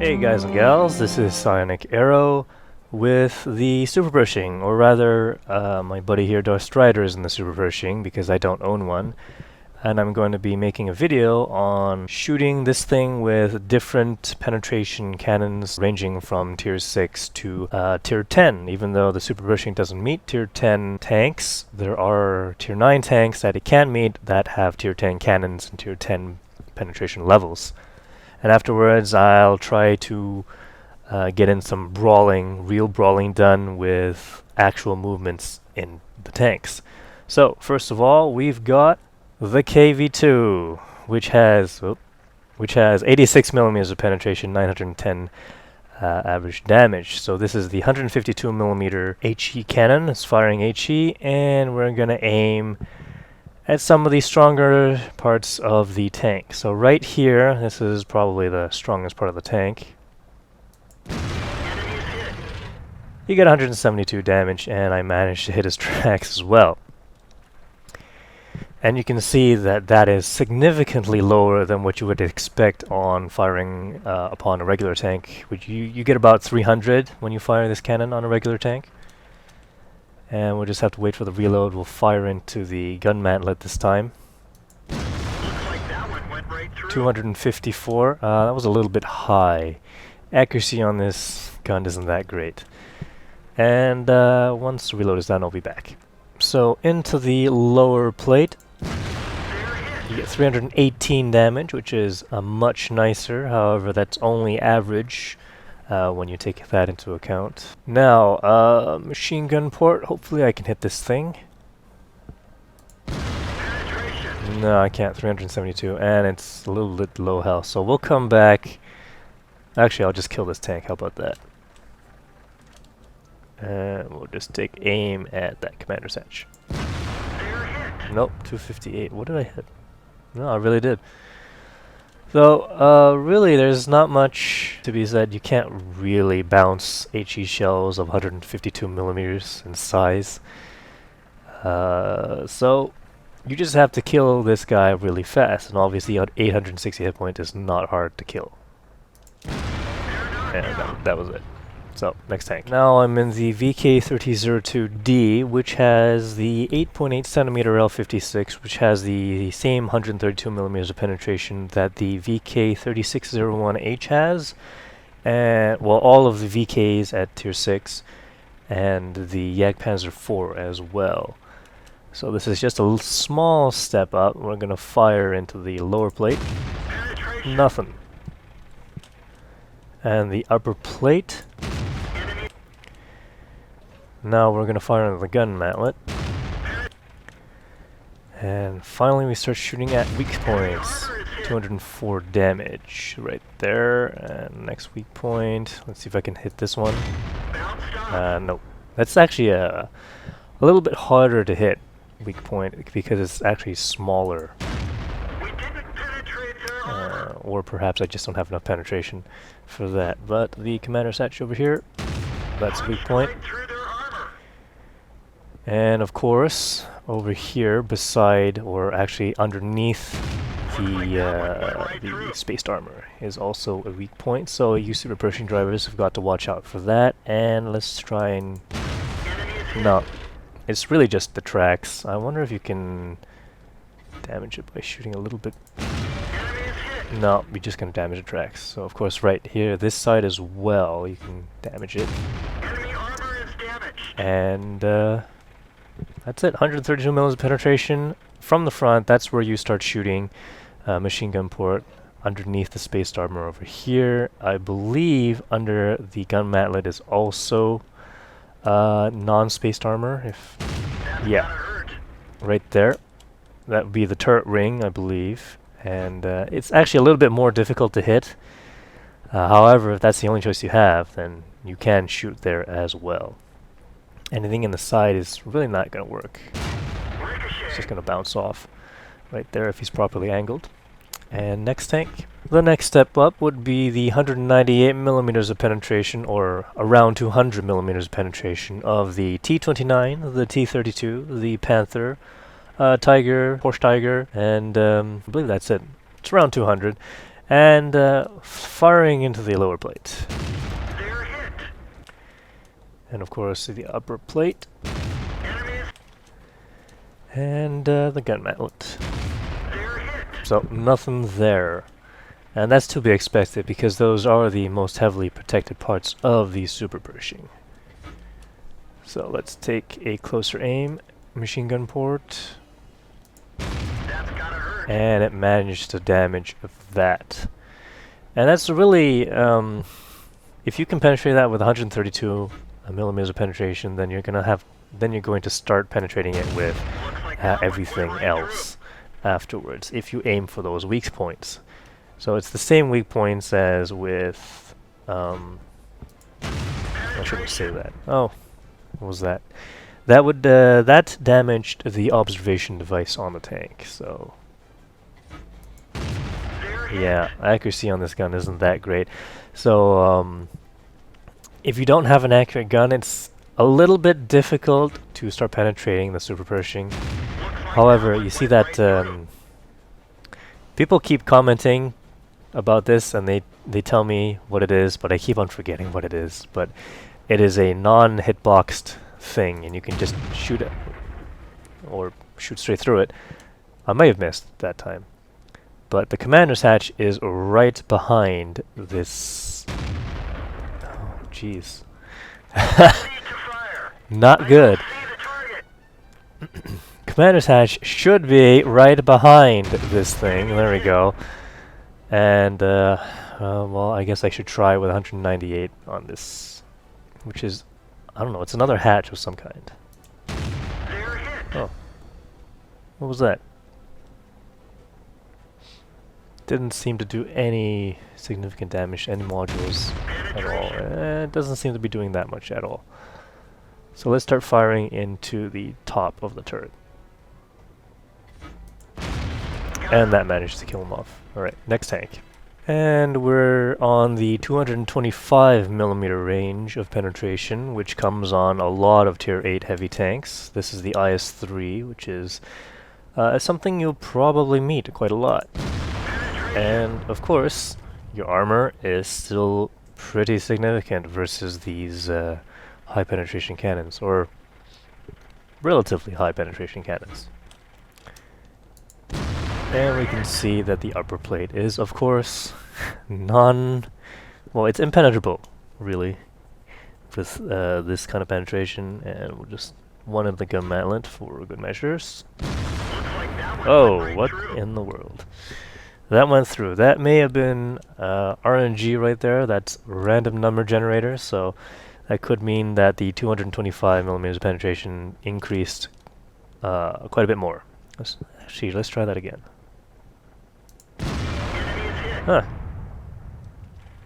Hey guys and gals, this is Psionic Arrow with the SuperPershing, or rather, my buddy here, Darth Strider, is in the SuperPershing because I don't own one. And I'm going to be making a video on shooting this thing with different penetration cannons ranging from tier 6 to tier 10. Even though the SuperPershing doesn't meet tier 10 tanks, there are tier 9 tanks that it can meet that have tier 10 cannons and tier 10 penetration levels. And afterwards, I'll try to get in some brawling, real brawling done with actual movements in the tanks. So, first of all, we've got the KV2, which has 86 millimeters of penetration, 910 average damage. So this is the 152 millimeter HE cannon. It's firing HE, and we're going to aim at some of the stronger parts of the tank. So right here, this is probably the strongest part of the tank. You get 172 damage, and I managed to hit his tracks as well. And you can see that that is significantly lower than what you would expect on firing upon a regular tank. You get about 300 when you fire this cannon on a regular tank. And we'll just have to wait for the reload. We'll fire into the gun mantlet this time. Looks like that one went right through. 254. That was a little bit high. Accuracy on this gun isn't that great. And once the reload is done, I'll be back. So into the lower plate. You get 318 damage, which is much nicer. However, that's only average. When you take that into account. Now, machine gun port. Hopefully I can hit this thing. No, I can't. 372, and it's a little bit low health. So we'll come back. Actually, I'll just kill this tank. How about that? And we'll just take aim at that commander's hatch. Nope, 258. What did I hit? No, I really did. So, really, there's not much to be said. You can't really bounce HE shells of 152 millimeters in size. So, you just have to kill this guy really fast, and obviously 860 hit point is not hard to kill. And that was it. So, next tank. Now I'm in the VK3002D, which has the 8.8 centimeter L56, which has the same 132 millimeters of penetration that the VK3601H has. And, well, all of the VKs at tier 6, and the Jagdpanzer IV as well. So this is just a small step up. We're going to fire into the lower plate. Nothing. And the upper plate. Now we're going to fire into the gun mantlet. And finally we start shooting at weak points. 204 damage right there. And next weak point. Let's see if I can hit this one. Nope. That's actually a little bit harder to hit, weak point, because it's actually smaller. Or perhaps I just don't have enough penetration for that. But the commander's hatch over here, that's a weak point. And of course, over here, beside, or actually underneath the spaced armor is also a weak point. So you SuperPershing drivers have got to watch out for that. And let's try and... No, it's really just the tracks. I wonder if you can damage it by shooting a little bit. No, we're just going to damage the tracks. So of course right here, this side as well, you can damage it. And that's it, 132 millimeters of penetration from the front. That's where you start shooting. Machine gun port underneath the spaced armor over here. I believe under the gun mantlet is also non-spaced armor. Yeah, right there. That would be the turret ring, I believe. And it's actually a little bit more difficult to hit. However, if that's the only choice you have, then you can shoot there as well. Anything in the side is really not going to work. It's just going to bounce off right there if he's properly angled. And next tank. The next step up would be the 198 millimeters of penetration, or around 200 millimeters of penetration of the T29, the T32, the Panther, Tiger, Porsche Tiger, and I believe that's it. It's around 200. and firing into the lower plate. They're hit. And of course the upper plate, Enemies. and the gun mantlet. They're hit. So nothing there. And that's to be expected because those are the most heavily protected parts of the SuperPershing. So let's take a closer aim, machine gun port, That's gotta hurt. and it managed to damage that. And that's really, if you can penetrate that with 132 millimeters of penetration, then you're going to start penetrating it with Looks like that one everything went right through. else afterwards, if you aim for those weak points. So it's the same weak points as with, I shouldn't say that. Oh, what was that? That would, that damaged the observation device on the tank, so They're hit. yeah, accuracy on this gun isn't that great. So, if you don't have an accurate gun, it's a little bit difficult to start penetrating the SuperPershing. Looks like However, that one you see went that right through. people keep commenting about this, and they tell me what it is, but I keep on forgetting what it is. But it is a non-hitboxed thing, and you can just shoot it, or shoot straight through it. I may have missed that time. But the commander's hatch is right behind this. Oh, jeez. Ready to fire. Not good. See the target. Commander's hatch should be right behind this thing. There we go. And, well, I guess I should try with 198 on this, which is, I don't know, it's another hatch of some kind. They're hit. Oh. What was that? Didn't seem to do any significant damage to any modules at all. It doesn't seem to be doing that much at all. So let's start firing into the top of the turret. And that managed to kill him off. Alright, next tank. And we're on the 225 millimeter range of penetration, which comes on a lot of tier 8 heavy tanks. This is the IS-3, which is something you'll probably meet quite a lot. And of course, your armor is still pretty significant versus these high penetration cannons, or relatively high penetration cannons. And we can see that the upper plate is, of course, well, it's impenetrable, really, with this kind of penetration, and we'll just one in the gun mantlet for good measures. Looks like that one Oh, went right what through. in the world? That went through. That may have been RNG right there. That's random number generator, so that could mean that the 225 millimeters of penetration increased quite a bit more. Let's try that again. Enemy is hit. Huh.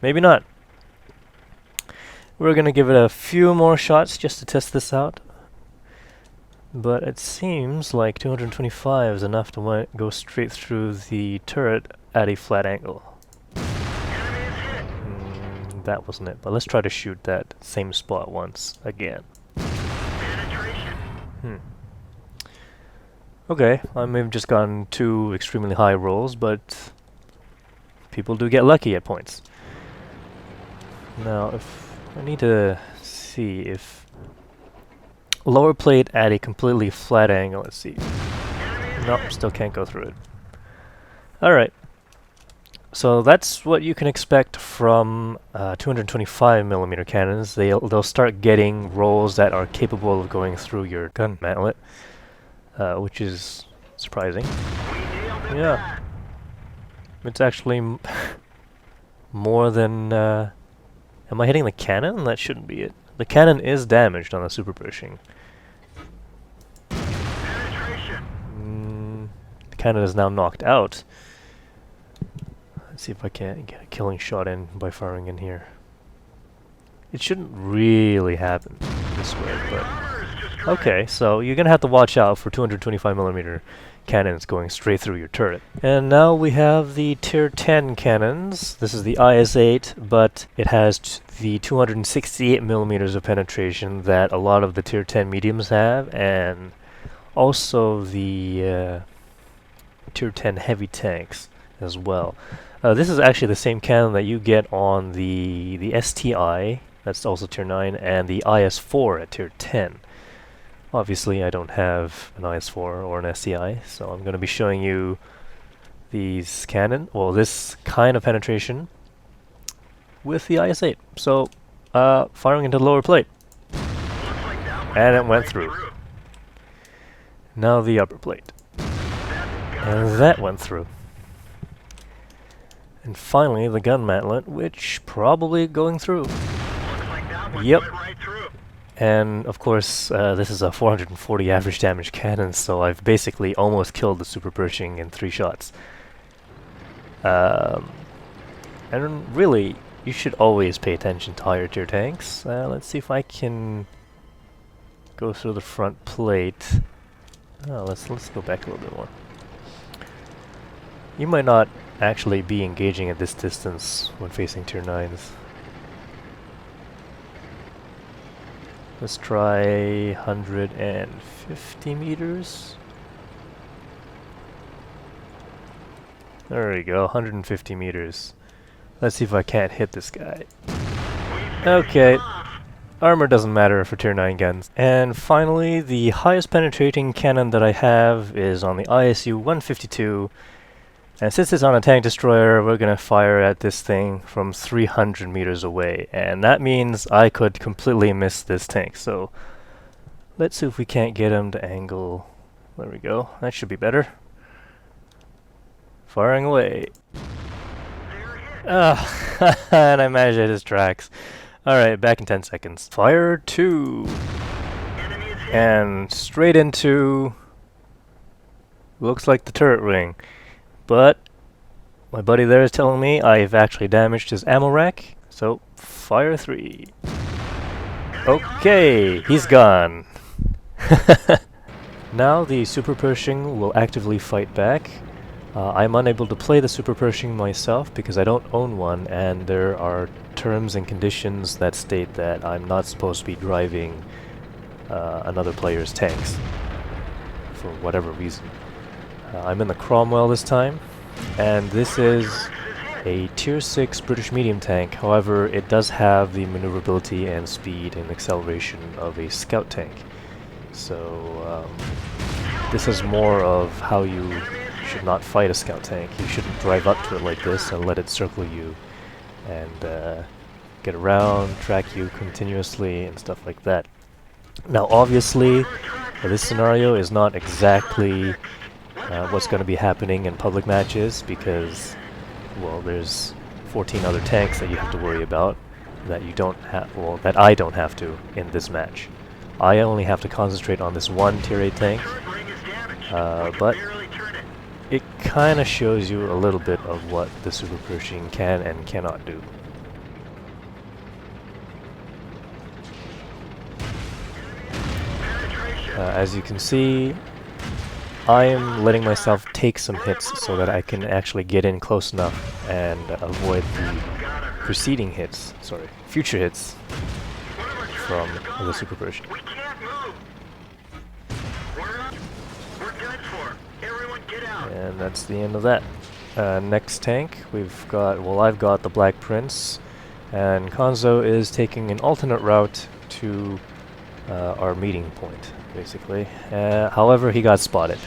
Maybe not. We're gonna give it a few more shots just to test this out. But it seems like 225 is enough to go straight through the turret at a flat angle. Enemy is hit. That wasn't it, but let's try to shoot that same spot once again. Penetration. Okay, I may have just gotten 2 extremely high rolls, but people do get lucky at points. Now, if I need to see if lower plate at a completely flat angle, let's see. Nope, still can't go through it. Alright. So that's what you can expect from 225 millimeter cannons. They'll start getting rolls that are capable of going through your gun mantlet, which is surprising. We nailed it. Yeah, it's actually more than. Am I hitting the cannon? That shouldn't be it. The cannon is damaged on the SuperPershing. Penetration. The cannon is now knocked out. Let's see if I can't get a killing shot in by firing in here. It shouldn't really happen this way, but okay, so you're gonna have to watch out for 225 millimeter cannons going straight through your turret. And now we have the tier 10 cannons. This is the IS-8, but it has the 268 millimeters of penetration that a lot of the tier 10 mediums have, and also the tier 10 heavy tanks as well. This is actually the same cannon that you get on the STI, that's also tier 9, and the IS-4 at tier 10. Obviously, I don't have an IS-4 or an STI, so I'm going to be showing you these cannon, well, this kind of penetration with the IS-8. So, firing into the lower plate. And it went through. Now the upper plate. And that went through. And finally, the gun mantlet, which probably going through. Yep. And of course, this is a 440 average damage cannon, so I've basically almost killed the Super Pershing in 3 shots. And really, you should always pay attention to higher tier tanks. Let's see if I can go through the front plate. Oh, let's go back a little bit more. You might not actually be engaging at this distance when facing tier 9s. Let's try 150 meters. There we go, 150 meters. Let's see if I can't hit this guy. Okay, armor doesn't matter for tier 9 guns. And finally, the highest penetrating cannon that I have is on the ISU 152. And since it's on a tank destroyer, we're gonna fire at this thing from 300 meters away. And that means I could completely miss this tank. So let's see if we can't get him to angle. There we go, that should be better. Firing away. And I managed to hit his tracks. Alright, back in 10 seconds. Fire 2. And straight into... looks like the turret ring. But my buddy there is telling me I've actually damaged his ammo rack. So, fire 3. Okay, he's gone. Now the Super Pershing will actively fight back. I'm unable to play the Super Pershing myself because I don't own one, and there are terms and conditions that state that I'm not supposed to be driving another player's tanks for whatever reason. I'm in the Cromwell this time, and this is a tier 6 British medium tank. However, it does have the maneuverability and speed and acceleration of a scout tank. So this is more of how you should not fight a scout tank. You shouldn't drive up to it like this and let it circle you and get around, track you continuously and stuff like that. Now obviously, this scenario is not exactly what's going to be happening in public matches because, well, there's 14 other tanks that you have to worry about that you don't have, well, that I don't have to in this match. I only have to concentrate on this one tier 8 tank, but it kind of shows you a little bit of what the Super Pershing can and cannot do. As you can see, I am letting myself take some hits so that I can actually get in close enough and avoid the preceding hits, sorry, future hits from the Super Pershing. And that's the end of that. Next tank, we've got, well, I've got the Black Prince, and Konzo is taking an alternate route to our meeting point, basically. However, he got spotted.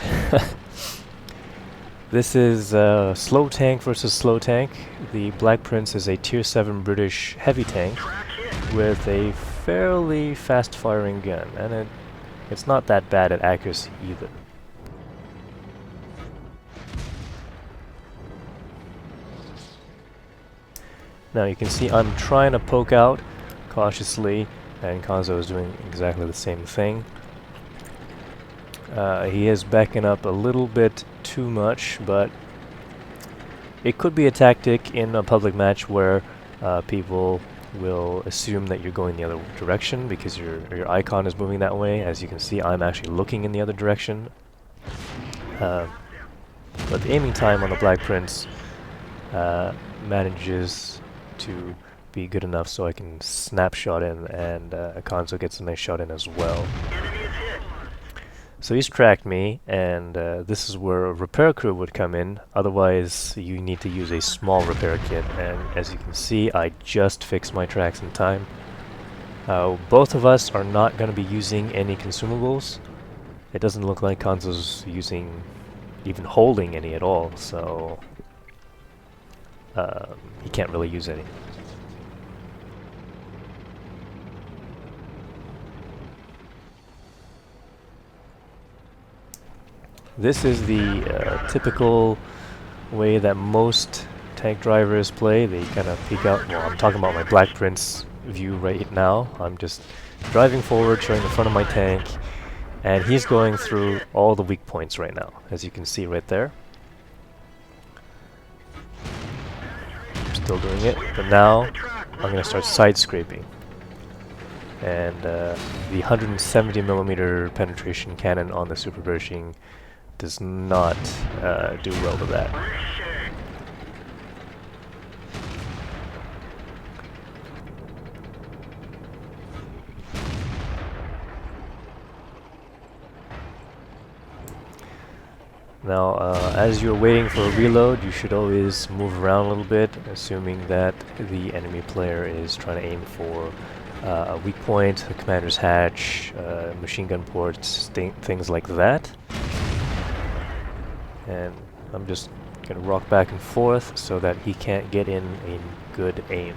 This is slow tank versus slow tank. The Black Prince is a tier 7 British heavy tank with a fairly fast firing gun, and it's not that bad at accuracy either. Now you can see I'm trying to poke out cautiously, and Konzo is doing exactly the same thing. He is backing up a little bit too much, but it could be a tactic in a public match where people will assume that you're going the other direction because your icon is moving that way. As you can see, I'm actually looking in the other direction. But the aiming time on the Black Prince manages to be good enough so I can snapshot in, and Konzo gets a nice shot in as well. So he's tracked me, and this is where a repair crew would come in. Otherwise, you need to use a small repair kit, and as you can see, I just fixed my tracks in time. Both of us are not going to be using any consumables. It doesn't look like Kanzo's even holding any at all, so he can't really use any. This is the typical way that most tank drivers play. They kind of peek out. Well, I'm talking about my Black Prince view right now. I'm just driving forward, showing the front of my tank, and he's going through all the weak points right now, as you can see right there. I'm still doing it, but now I'm going to start side scraping. And the 170mm penetration cannon on the SuperPershing does not do well with that. Now, as you're waiting for a reload, you should always move around a little bit, assuming that the enemy player is trying to aim for a weak point, a commander's hatch, machine gun ports, things like that. And I'm just going to rock back and forth so that he can't get in a good aim.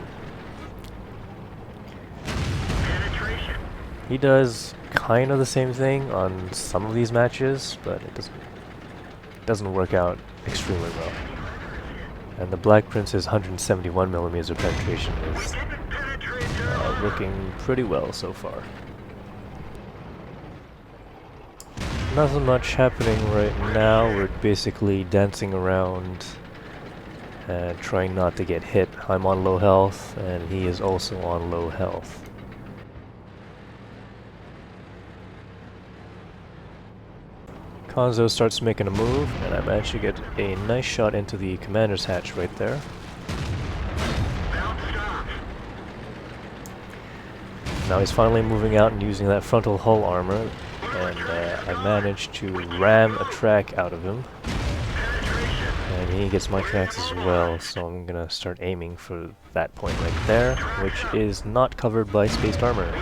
He does kind of the same thing on some of these matches, but it doesn't work out extremely well. And the Black Prince's 171mm of penetration is working pretty well so far. Nothing much happening right now. We're basically dancing around and trying not to get hit. I'm on low health, and he is also on low health. Kanzo starts making a move, and I managed to get a nice shot into the commander's hatch right there. Now he's finally moving out and using that frontal hull armor, and I managed to ram a track out of him. And he gets my tracks as well, so I'm gonna start aiming for that point right there, which is not covered by spaced armor.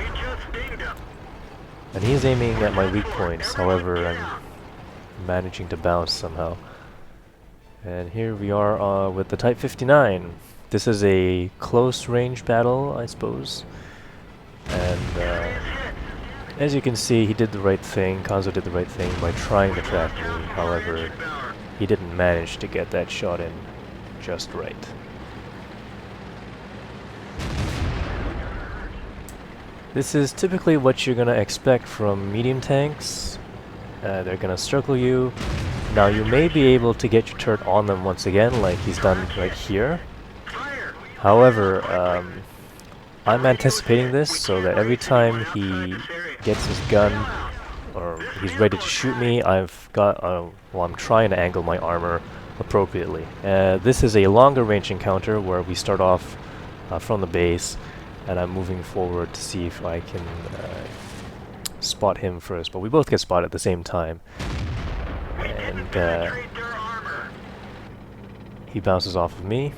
And he's aiming at my weak points, however I'm managing to bounce somehow. And here we are with the Type 59. This is a close range battle, I suppose. And as you can see, he did the right thing, Kanzo did the right thing by trying to track me. However, he didn't manage to get that shot in just right. This is typically what you're gonna expect from medium tanks. They're gonna circle you. Now you may be able to get your turret on them once again, like he's done right here. However, I'm anticipating this so that every time he gets his gun or he's ready to shoot me, I've got well, I'm trying to angle my armor appropriately. This is a longer range encounter where we start off from the base, and I'm moving forward to see if I can spot him first, but we both get spotted at the same time. And he bounces off of me.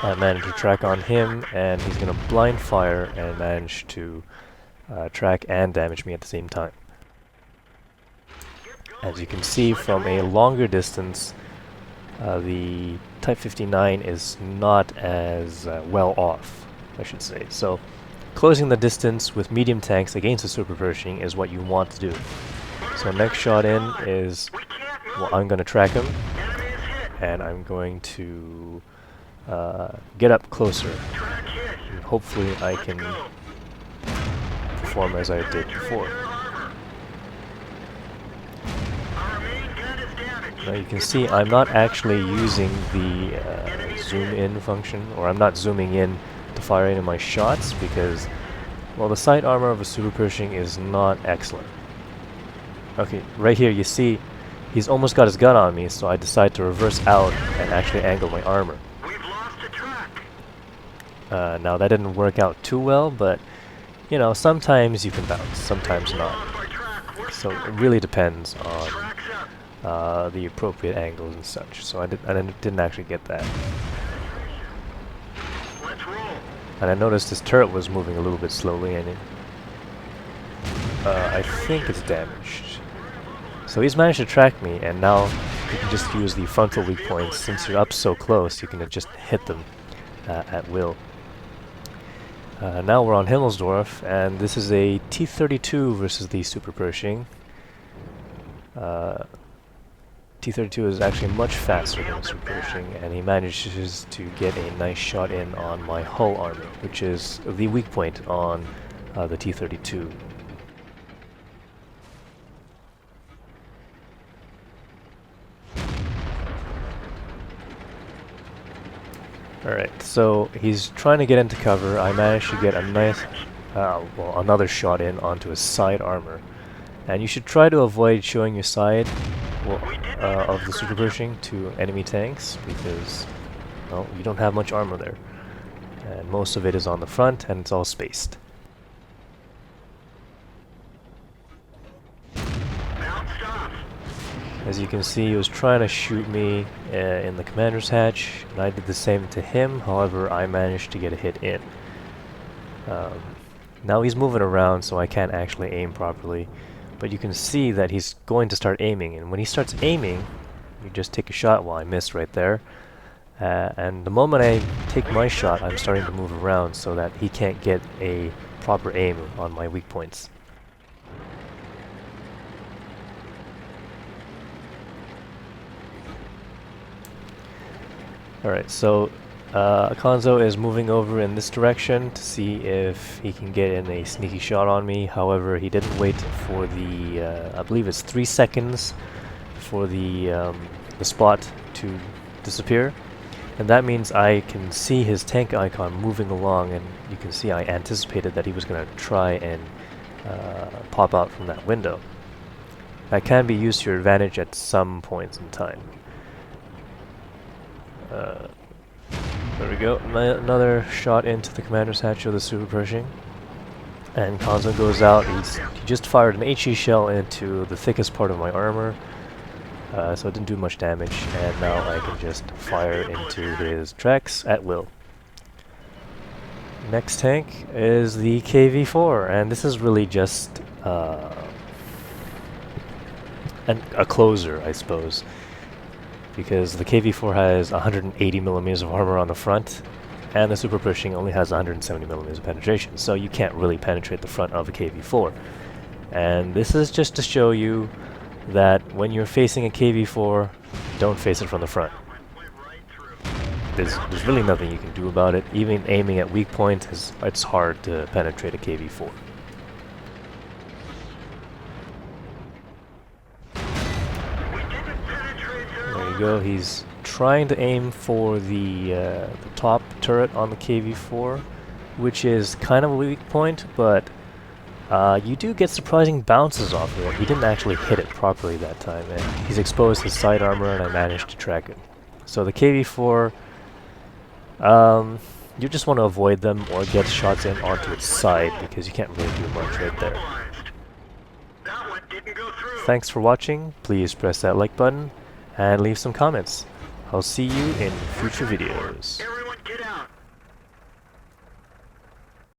I manage to track on him, and he's going to blind fire and manage to track and damage me at the same time. As you can see from a longer distance, the Type 59 is not as well off, I should say. So closing the distance with medium tanks against the SuperPershing is what you want to do. So next shot in is, well, I'm going to track him, and I'm going to get up closer. And hopefully I can perform as I did before. Now you can see I'm not actually using the zoom in function, or I'm not zooming in to fire into my shots because, well, the sight armor of a SuperPershing is not excellent. Okay, right here you see he's almost got his gun on me, so I decide to reverse out and actually angle my armor. Now that didn't work out too well, but you know, sometimes you can bounce, sometimes not. So it really depends on Tracks up. the appropriate angles and such. So I didn't actually get that. Let's roll. And I noticed this turret was moving a little bit slowly, and I think it's damaged. So he's managed to track me, and now you can just use the frontal weak points. Since you're up so close, you can just hit them at will. Now we're on Himmelsdorf, and this is a T32 versus the SuperPershing. T32 is actually much faster than the SuperPershing, and he manages to get a nice shot in on my hull armor, which is the weak point on the T32. Alright, so he's trying to get into cover. I managed to get a nice, another shot in onto his side armor. And you should try to avoid showing your side of the SuperPershing to enemy tanks, because, well, you don't have much armor there. And most of it is on the front, and it's all spaced. As you can see, he was trying to shoot me in the commander's hatch, and I did the same to him. However, I managed to get a hit in. Now he's moving around, so I can't actually aim properly. But you can see that he's going to start aiming, and when he starts aiming, you just take a shot. Well, I missed right there. And the moment I take my shot, I'm starting to move around so that he can't get a proper aim on my weak points. Alright, so Konzo is moving over in this direction to see if he can get in a sneaky shot on me. However, he didn't wait for the, I believe it's 3 seconds for the spot to disappear. And that means I can see his tank icon moving along, and you can see I anticipated that he was going to try and pop out from that window. That can be used to your advantage at some points in time. There we go, another shot into the commander's hatch of the SuperPershing. And Konzo goes out. He just fired an HE shell into the thickest part of my armor, so it didn't do much damage, and now I can just fire into his tracks at will. Next tank is the KV-4, and this is really just a closer, I suppose, because the KV-4 has 180 millimeters of armor on the front, and the SuperPershing only has 170 millimeters of penetration, so you can't really penetrate the front of a KV-4. And this is just to show you that when you're facing a KV-4, don't face it from the front. There's really nothing you can do about it. Even aiming at weak points, it's hard to penetrate a KV-4. There you go, he's trying to aim for the top turret on the KV-4, which is kind of a weak point, but you do get surprising bounces off of it. He didn't actually hit it properly that time, and he's exposed his side armor, and I managed to track it. So the KV-4, you just want to avoid them or get shots in onto its side, because you can't really do much right there. Thanks for watching. Please press that like button and leave some comments. I'll see you in future videos.